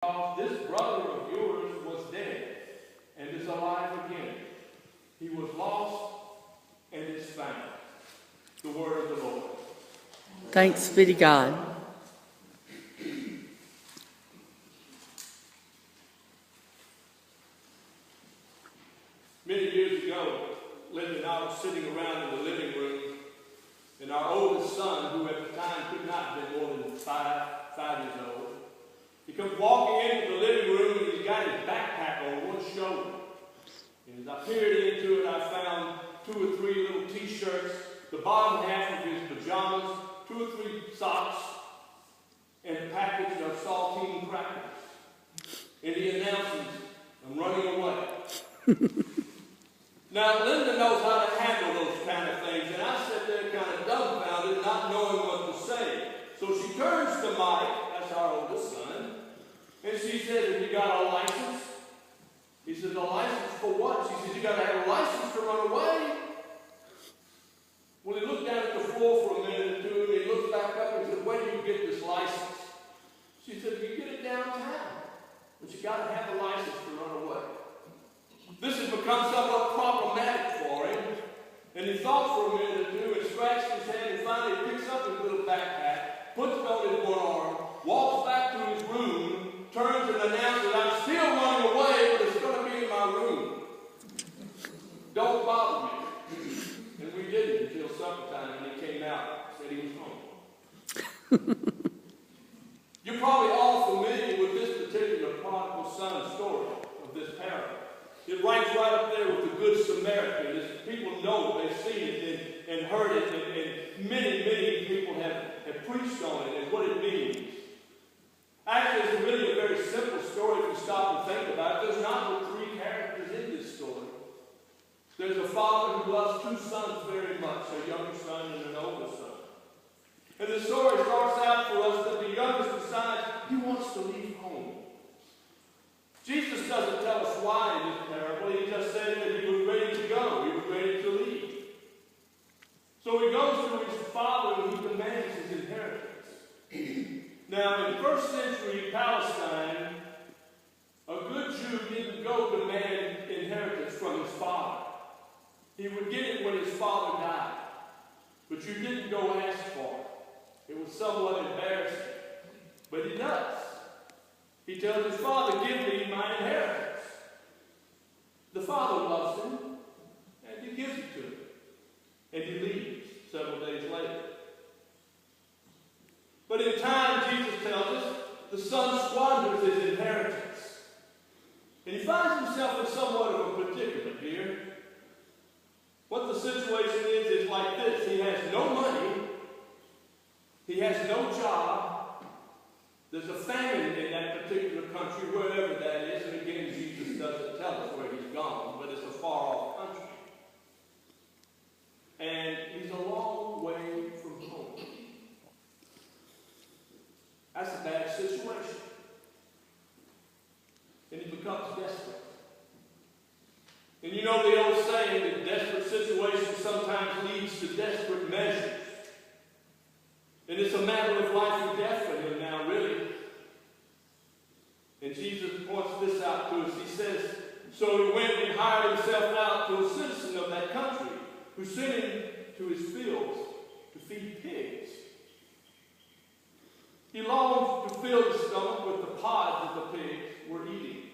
This brother of yours was dead and is alive again. He was lost and is found. The word of the Lord. Thanks be to God. Many years ago, Linda and I were sitting around in the living room, and our oldest son, who at the time could not have been more than five years old, he comes walking into the living room and he's got his backpack on one shoulder. And as I peered into it, I found 2 or 3 little t-shirts, the bottom half of his pajamas, 2 or 3 socks, and a package of saltine crackers. And he announces, "I'm running away." Now, Linda knows how to handle those kind of things, and I sat there kind of dumbfounded, not knowing what to say. So she turns to Mike, that's our oldest son, and she says, "Have you got a license?" He says, "A license for what?" She says, "You got to have a license to run away." Well, he looked down at the floor for a minute or two, and he looked back up and said, "Where do you get this license?" She said, "You get it downtown, but you got to have a license to run away." This has become somewhat problematic for him, and he thought for a minute or two and scratched his head and finally picks up his little backpack, puts it on his one arm, walks back to his room, turns and announces, "I'm still running away, but it's going to be in my room. Don't bother me." And we didn't until supper time, and he came out and said he was home. You're probably all familiar with this particular prodigal son story of this parable. It ranks right up there with the Good Samaritan. As people know it, they've seen it and heard it, and many people have preached on it and what it means. Actually, it's really a very simple story if you stop and think about it. There's not but 3 characters in this story. There's a father who loves 2 sons very much, a younger son and an older son. And the story starts out for us that the youngest decides he wants to leave home. Jesus doesn't tell us why in this parable. He just said that he was ready to go. He was ready to leave. So he goes to his father and he demands his inheritance. Now, in first century Palestine, a good Jew didn't go demand inheritance from his father. He would get it when his father died. But you didn't go ask for it. It was somewhat embarrassing. But he does. He tells his father, "Give me my inheritance." The father loves him, and he gives it to him. And he leaves several days later. But in time, Jesus tells us, the son squanders his inheritance. And he finds himself in somewhat of a predicament here. What the situation is like this. He has no money. He has no job. There's a famine in that particular country, wherever that is. And again, Jesus doesn't tell us where he's gone, but it's a far-off country. And he's a long way from home. That's a bad situation. And he becomes desperate. And you know the old saying that desperate situations sometimes leads to desperate measures. And it's a matter of life and death for him now, really. And Jesus points this out to us. He says, so he went and hired himself out to a citizen of that country, who sent him to his fields to feed pigs. He longed to fill his stomach with the pods that the pigs were eating.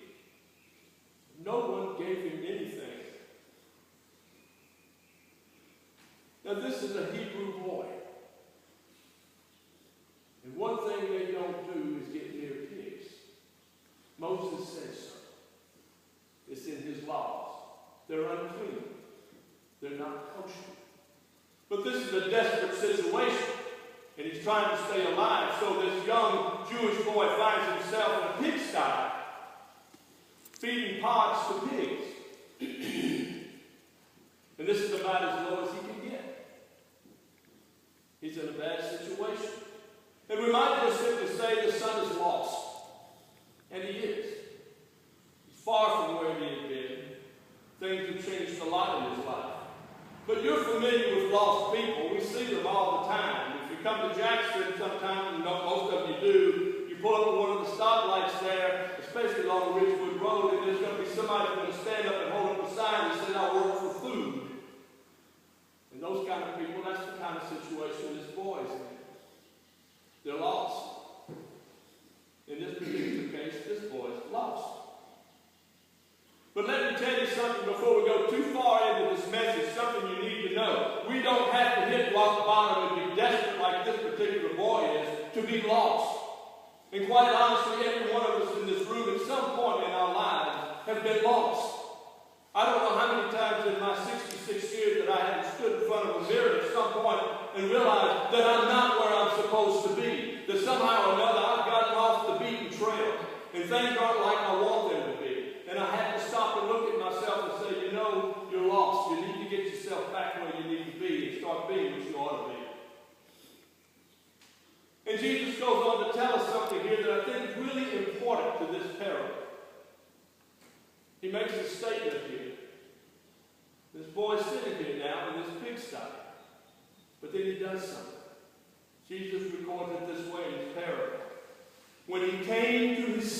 No one gave him anything. Now this is a Hebrew boy. And one thing they don't do is get near pigs. Moses says so. It's in his laws. They're unclean. They're not kosher. But this is a desperate situation. And he's trying to stay alive. So this young Jewish boy finds himself in a pigsty, feeding pods to pigs. And this is about as low as he can get. He's in a bad situation. And we might just simply say the son is lost. And he is. He's far from where he had been. Things have changed a lot in his life. But you're familiar with lost people. We see them all the time. If you come to Jackson sometime, and most of you do, you You pull up to one of the stoplights there, especially along Ridgewood Road, and there's going to be somebody who's going to stand up and hold up a sign that says, I work for food. And those kind of people, that's the kind of situation this boy is in. They're lost. In this particular case, this boy is lost. But let me tell you something before we go too far into this message, something you need to know. We don't have to hit rock bottom and be desperate like this particular boy is to be lost. And quite honestly, every one of us in this room at some point in our lives have been lost. I don't know how many times in my 66 years that I have stood in front of a mirror at some point and realized that I'm not where I'm supposed to be. That somehow or another I've gotten off the beaten trail. And things aren't like I want them to be. And I had to stop and look at myself and say, you know, you're lost. You need to get yourself back where you need to be and start being what you ought to be. And Jesus goes on to tell us something here that I think is really important to this parable. He makes a statement here. This boy's sitting here now in this pigsty. But then he does something. Jesus records it this way in his parable. When he came to his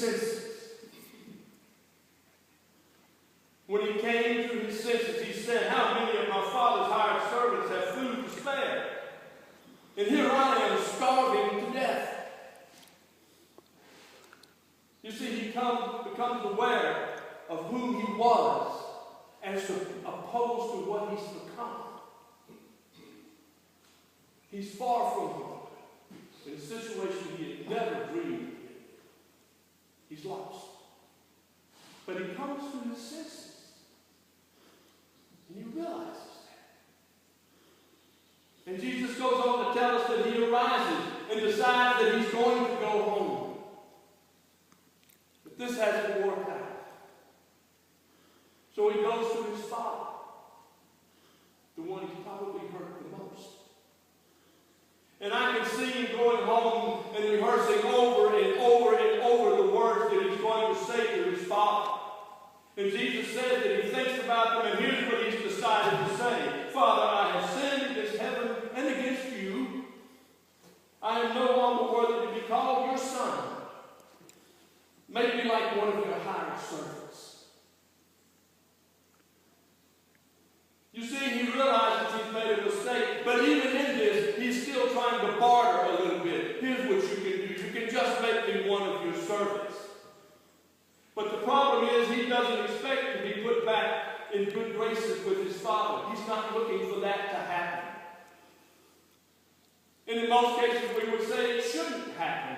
senses, he said, how many of my father's hired servants have food to spare? And here I am starving to death. You see, he becomes aware of whom he was as opposed to what he's become. He's far from home in a situation he had never dreamed of. He's lost. But he comes to his senses. And he realizes that. And Jesus goes on to tell us that he arises and decides that he's going to go home. But this hasn't worked out. So he goes to his father, the one he's probably hurt the most. And I can see him going home and rehearsing over and over and over the words that he's going to say to his father. And Jesus says that he thinks about them, and here's what he's decided to say. Father, I have sinned against heaven and against you. I am no longer worthy to be called your son. Make me like one of your hired servants. You see, he realizes he's made a mistake, but even in this, he's still trying to barter a little bit. Here's what you can do. You can just make me one of your servants. But the problem is he doesn't expect to be put back in good graces with his father. He's not looking for that to happen. And in most cases, we would say it shouldn't happen.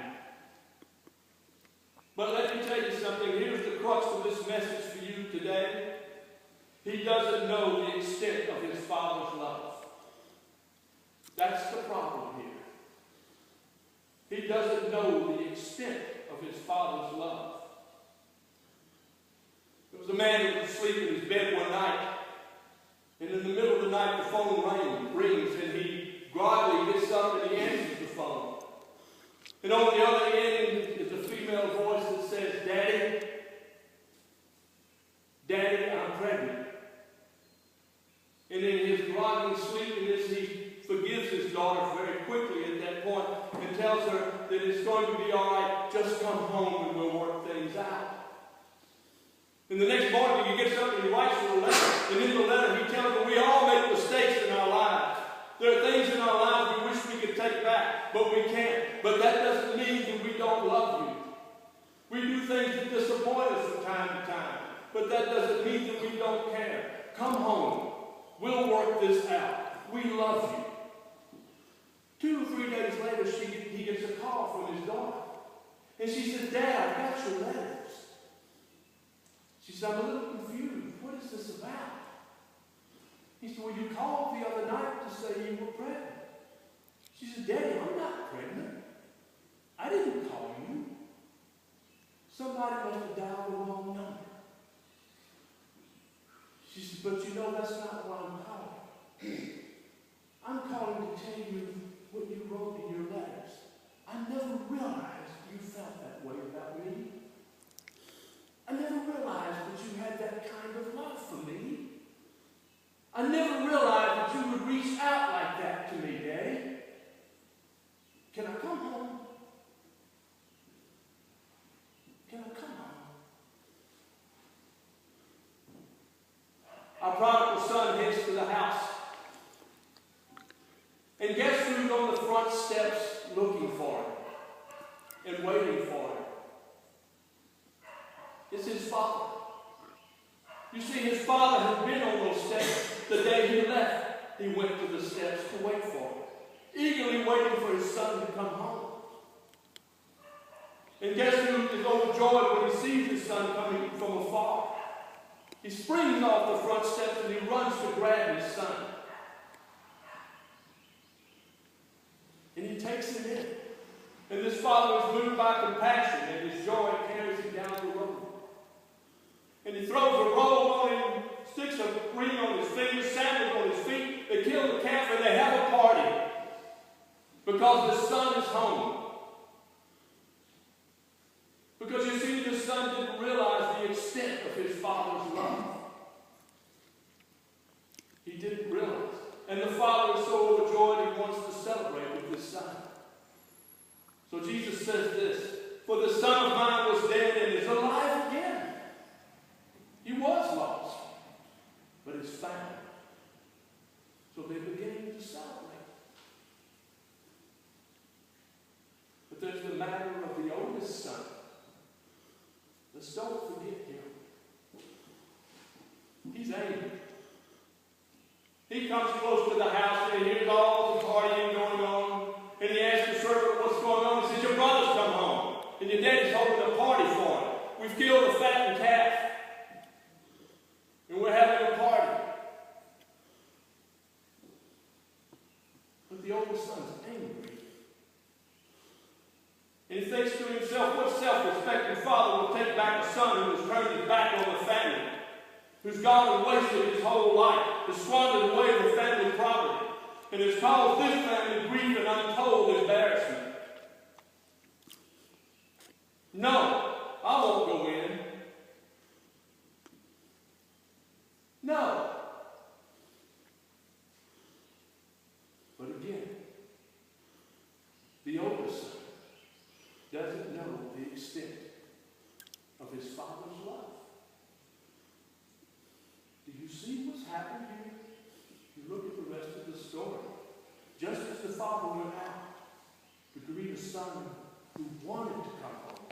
But let me tell you something. Here's the crux of this message for you today. He doesn't know the extent of his father's love. That's the problem here. He doesn't know the extent of his father's love. There was a man who was asleep in his bed one night, and in the middle of the night the phone rings, and he groggily gets up and he answers the phone. And on the other end is a female voice that says, Daddy, I'm pregnant. And in his groggy sleepiness, he forgives his daughter very quickly at that point and tells her that it's going to be all right, just come home and we'll work things out. And the next morning he gets up and he writes her a letter. And in the letter he tells her we all make mistakes in our lives. There are things in our lives we wish we could take back, but we can't. But that doesn't mean that we don't love you. We do things that disappoint us from time to time, but that doesn't mean that we don't care. Come home. We'll work this out. We love you. 2 or 3 days later, he gets a call from his daughter. And she says, Dad, I got your letters. She said, I'm a little confused. What is this about? He said, well, you called the other night to say you were pregnant. She said, Daddy, I'm not pregnant. I didn't call you. Somebody must have dialed the wrong number. She said, but you know that's not what I'm calling. I'm calling to tell you what you wrote in your letters. I never realized you felt that way about me. I never realized that you had that kind of love for me. I never realized that you would reach out like that to me, Daddy. Can I come home? It's his father. You see, his father had been on those steps the day he left. He went to the steps to wait for him, eagerly waiting for his son to come home. And guess who is overjoyed when he sees his son coming from afar? He springs off the front steps and he runs to grab his son. And he takes him in. And this father is moved by compassion, and his joy carries him down the road. And he throws a robe on him, sticks a ring on his finger, sandals on his feet. They kill the calf and they have a party because the son is home. Because you see, the son didn't realize the extent of his father's love. He didn't realize. And the father is so overjoyed he wants to celebrate with his son. So Jesus says this, "For the son of mine was dead and is alive again. He was lost, but is found." So they begin to celebrate. But there's the matter of the oldest son. Let's don't forget him. He's angry. He comes close to the house and he hears all the partying going on. And he asks the servant what's going on. He says, "Your brother's come home. And your daddy's holding a party for him. We've killed a fattened calf. And we're having a party." But the older son's angry. And he thinks to himself, what self-respecting father will take back a son who has turned his back on the family, who's gone and wasted his whole life, has squandered away the family property, and has caused this family grief and untold embarrassment? No, I won't go in. No. But again, the older son doesn't know the extent of his father's love. Do you see what's happened here? You look at the rest of the story. Just as the father went out to greet a son who wanted to come home,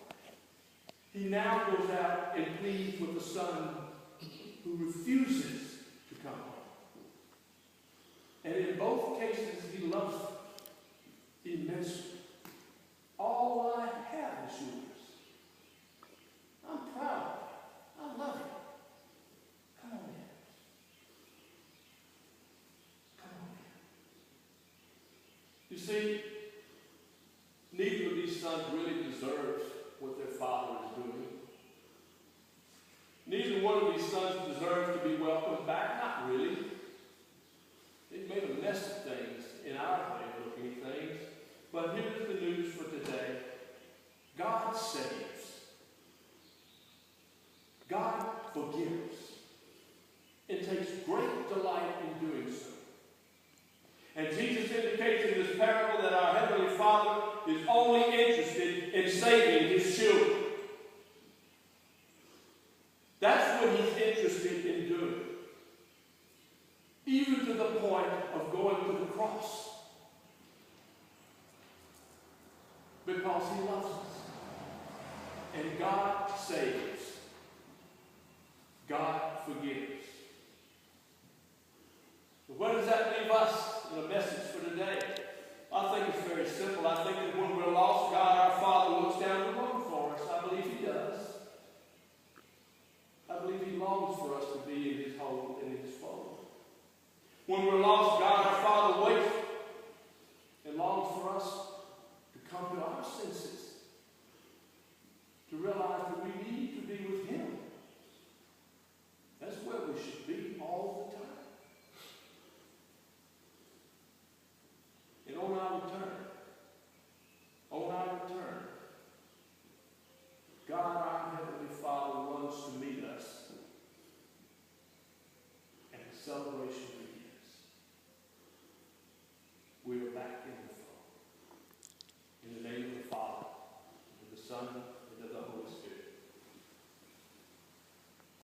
he now goes out and pleads with the son who refuses to come home. And in both cases, he loves him immensely. "All I have is yours. I'm proud. I love you. Come on in. Come on in." You see, neither of these sons really deserves what their father is doing. Neither one of these sons deserves to be welcomed back. Not really. They've made a mess of things in our way of looking at things. But here's the news for today. God saves. God forgives. And takes great delight in doing so. And Jesus indicates in this parable that our Heavenly Father is only interested in saving His children. That's what He's interested in doing. Even to the point of going to the cross. Because He loves us. And God saves. God forgives. So where does that leave us in a message for today? I think it's very simple. I think that when we're lost, God our Father looks down the road for us. I believe He does. I believe He longs for us to be in His home and in His fold. When we're lost, God our Father waits and longs for us to come to our senses, to realize that we need to be with Him.